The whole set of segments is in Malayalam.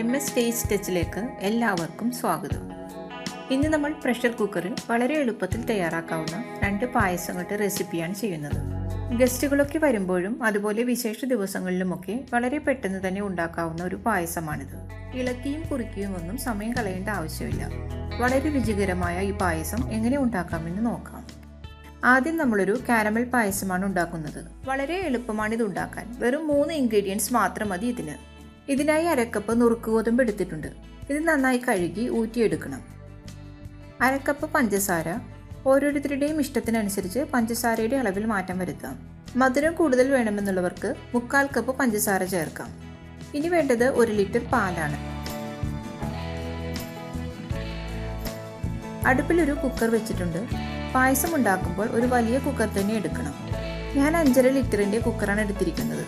MSTasteTouchലേക്ക് എല്ലാവർക്കും സ്വാഗതം. ഇന്ന് നമ്മൾ പ്രഷർ കുക്കറിൽ വളരെ എളുപ്പത്തിൽ തയ്യാറാക്കാവുന്ന 2 പായസങ്ങളുടെ റെസിപ്പിയാണ് ചെയ്യുന്നത്. ഗസ്റ്റുകളൊക്കെ വരുമ്പോഴും അതുപോലെ വിശേഷ ദിവസങ്ങളിലുമൊക്കെ വളരെ പെട്ടെന്ന് തന്നെ ഉണ്ടാക്കാവുന്ന ഒരു പായസമാണിത്. ഇളക്കിയും കുറുക്കിയും ഒന്നും സമയം കളയേണ്ട ആവശ്യമില്ല. വളരെ രുചികരമായ ഈ പായസം എങ്ങനെ ഉണ്ടാക്കാമെന്ന് നോക്കാം. ആദ്യം നമ്മളൊരു കാരമൽ പായസമാണ് ഉണ്ടാക്കുന്നത്. വളരെ എളുപ്പമാണിത് ഉണ്ടാക്കാൻ. വെറും 3 ഇൻഗ്രീഡിയൻസ് മാത്രം മതി ഇതിന്. ഇതിനായി 1/2 കപ്പ് നുറുക്ക് ഗോതമ്പ് എടുത്തിട്ടുണ്ട്. ഇത് നന്നായി കഴുകി ഊറ്റിയെടുക്കണം. 1/2 കപ്പ് പഞ്ചസാര. ഓരോരുത്തരുടെയും ഇഷ്ടത്തിനനുസരിച്ച് പഞ്ചസാരയുടെ അളവിൽ മാറ്റം വരുത്താം. മധുരം കൂടുതൽ വേണമെന്നുള്ളവർക്ക് 3/4 കപ്പ് പഞ്ചസാര ചേർക്കാം. ഇനി വേണ്ടത് 1 ലിറ്റർ പാലാണ്. അടുപ്പിലൊരു കുക്കർ വെച്ചിട്ടുണ്ട്. പായസം ഉണ്ടാക്കുമ്പോൾ ഒരു വലിയ കുക്കർ തന്നെ എടുക്കണം. ഞാൻ 5.5 ലിറ്ററിൻ്റെ കുക്കറാണ് എടുത്തിരിക്കുന്നത്.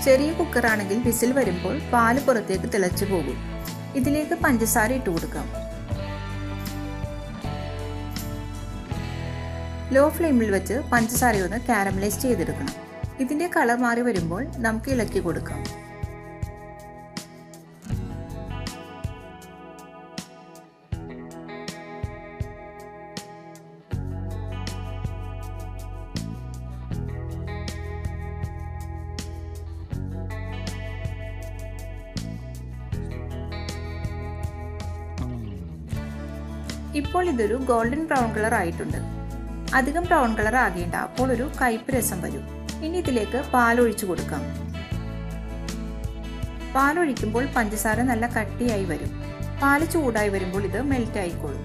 ചെറിയ കുക്കറാണെങ്കിൽ വിസിൽ വരുമ്പോൾ പാല് പുറത്തേക്ക് തിളച്ചു പോകും. ഇതിലേക്ക് പഞ്ചസാര ഇട്ട് കൊടുക്കാം. ലോ ഫ്ലെയിമിൽ വെച്ച് പഞ്ചസാരയൊന്ന് കാരമലൈസ് ചെയ്തെടുക്കണം. ഇതിൻ്റെ കളർ മാറി വരുമ്പോൾ നമുക്ക് ഇളക്കി കൊടുക്കാം. ഇപ്പോൾ ഇതൊരു ഗോൾഡൻ ബ്രൗൺ കളർ ആയിട്ടുണ്ട്. അധികം ബ്രൗൺ കളർ ആകേണ്ട, അപ്പോൾ ഒരു കയ്പ്പ് രസം വരും. ഇനി ഇതിലേക്ക് പാലൊഴിച്ചു കൊടുക്കാം. പാലൊഴിക്കുമ്പോൾ പഞ്ചസാര നല്ല കട്ടിയായി വരും. പാല് ചൂടായി വരുമ്പോൾ ഇത് മെൽറ്റ് ആയിക്കോളും.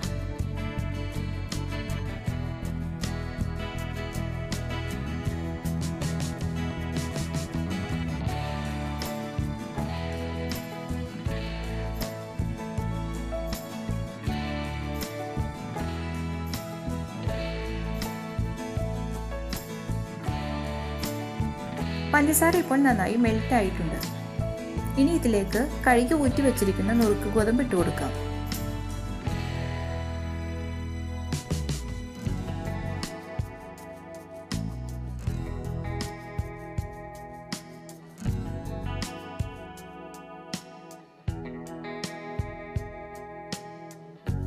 പഞ്ചസാര ഇപ്പോൾ നന്നായി മെൽറ്റ് ആയിട്ടുണ്ട്. ഇനി ഇതിലേക്ക് കഴുകി ഊറ്റി വെച്ചിരിക്കുന്ന നുറുക്ക് ഗോതമ്പ് ഇട്ട് കൊടുക്കാം.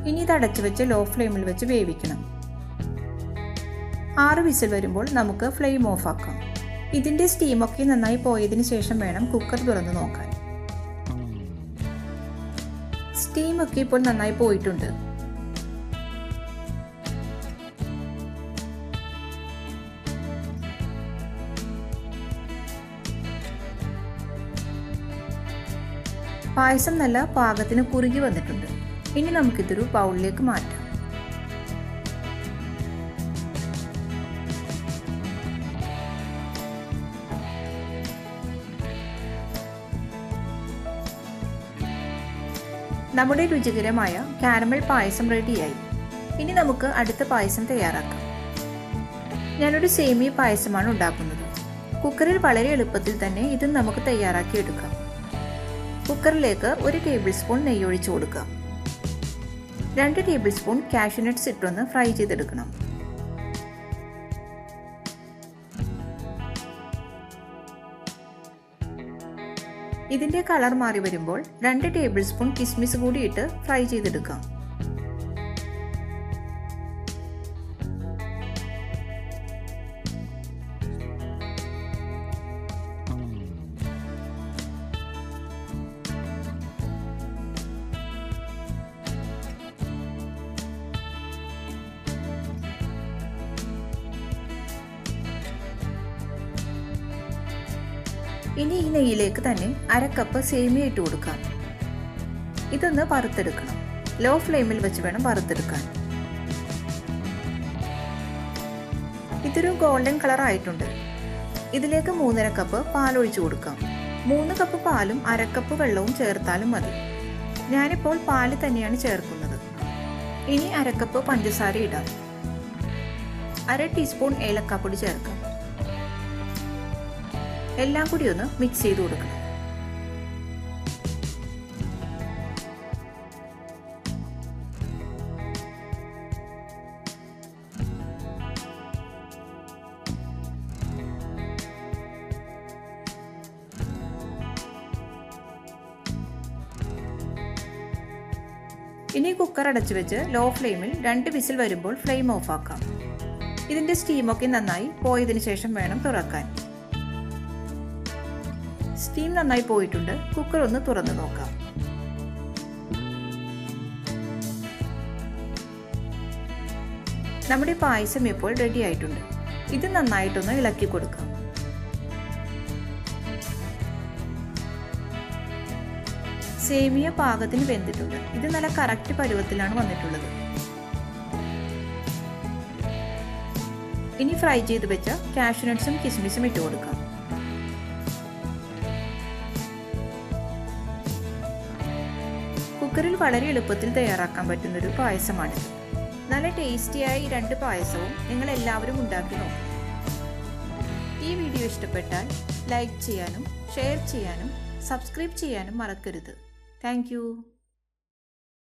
ഇനി ഇത് അടച്ചു വെച്ച് ലോ ഫ്ലെയിമിൽ വെച്ച് വേവിക്കണം. 6 വിസിൽ വരുമ്പോൾ നമുക്ക് ഫ്ലെയിം ഓഫ് ആക്കാം. ഇതിൻ്റെ സ്റ്റീമൊക്കെ നന്നായി പോയതിന് ശേഷം വേണം കുക്കർ തുറന്ന് നോക്കാൻ. സ്റ്റീമൊക്കെ ഇപ്പോൾ നന്നായി പോയിട്ടുണ്ട്. പായസം നല്ല പാകത്തിന് കുറുകി വന്നിട്ടുണ്ട്. ഇനി നമുക്കിതൊരു ബൗളിലേക്ക് മാറ്റാം. നമ്മുടെ രുചികരമായ കാരമൽ പായസം റെഡിയായി. ഇനി നമുക്ക് അടുത്ത പായസം തയ്യാറാക്കാം. ഞാനൊരു സേമിയ പായസമാണ് ഉണ്ടാക്കുന്നത്. കുക്കറിൽ വളരെ എളുപ്പത്തിൽ തന്നെ ഇത് നമുക്ക് തയ്യാറാക്കി എടുക്കാം. കുക്കറിലേക്ക് 1 ടേബിൾ സ്പൂൺ നെയ്യ് ഒഴിച്ചു കൊടുക്കാം. 2 ടേബിൾ സ്പൂൺ കാഷ്യൂനട്ട്സ് ഇട്ടൊന്ന് ഫ്രൈ ചെയ്തെടുക്കണം. ഇതിൻ്റെ കളർ മാറി വരുമ്പോൾ 2 ടേബിൾ സ്പൂൺ കിസ്മിസ് കൂടി ഇട്ട് ഫ്രൈ ചെയ്തെടുക്കാം. ഇനി ഈ നെയ്യിലേക്ക് തന്നെ 1/2 കപ്പ് സേമിയ ഇട്ട് കൊടുക്കാം. ഇതൊന്ന് വറുത്തെടുക്കണം. ലോ ഫ്ലെയിമിൽ വെച്ച് വേണം വറുത്തെടുക്കാൻ. ഇതൊരു ഗോൾഡൻ കളർ ആയിട്ടുണ്ട്. ഇതിലേക്ക് 3.5 കപ്പ് പാലൊഴിച്ചു കൊടുക്കാം. 3 കപ്പ് പാലും 1/2 കപ്പ് വെള്ളവും ചേർത്താലും മതി. ഞാനിപ്പോൾ പാല് തന്നെയാണ് ചേർക്കുന്നത്. ഇനി 1/2 കപ്പ് പഞ്ചസാര ഇടാം. 1/2 ടീസ്പൂൺ ഏലക്കാപ്പൊടി ചേർക്കാം. എല്ലാം കൂടി ഒന്ന് മിക്സ് ചെയ്ത് കൊടുക്കണം. ഇനി കുക്കർ അടച്ചു വെച്ച് ലോ ഫ്ലെയിമിൽ 2 വിസിൽ വരുമ്പോൾ ഫ്ലെയിം ഓഫ് ആക്കാം. ഇതിൻ്റെ സ്റ്റീമൊക്കെ നന്നായി പോയതിനു ശേഷം വേണം തുറക്കാൻ. സ്റ്റീം നന്നായി പോയിട്ടുണ്ട്. കുക്കർ ഒന്ന് തുറന്നു നോക്കാം. നമ്മുടെ പായസം ഇപ്പോൾ റെഡി ആയിട്ടുണ്ട്. ഇത് നന്നായിട്ടൊന്ന് ഇളക്കി കൊടുക്കാം. സേമിയ പാകത്തിന് വെന്തിട്ടുണ്ട്. ഇത് നല്ല കറക്റ്റ് പരുവത്തിലാണ് വന്നിട്ടുള്ളത്. ഇനി ഫ്രൈ ചെയ്ത് വെച്ച കാഷ്യൂ നട്ട്സും കിസ്മിസും ഇട്ട് കൊടുക്കാം. കുക്കറിൽ വളരെ എളുപ്പത്തിൽ തയ്യാറാക്കാൻ പറ്റുന്നൊരു പായസമാണിത്. നല്ല ടേസ്റ്റിയായ ഈ 2 പായസവും നിങ്ങൾ എല്ലാവരും ഉണ്ടാക്കി നോക്കും. ഈ വീഡിയോ ഇഷ്ടപ്പെട്ടാൽ ലൈക്ക് ചെയ്യാനും ഷെയർ ചെയ്യാനും സബ്സ്ക്രൈബ് ചെയ്യാനും മറക്കരുത്. Thank you.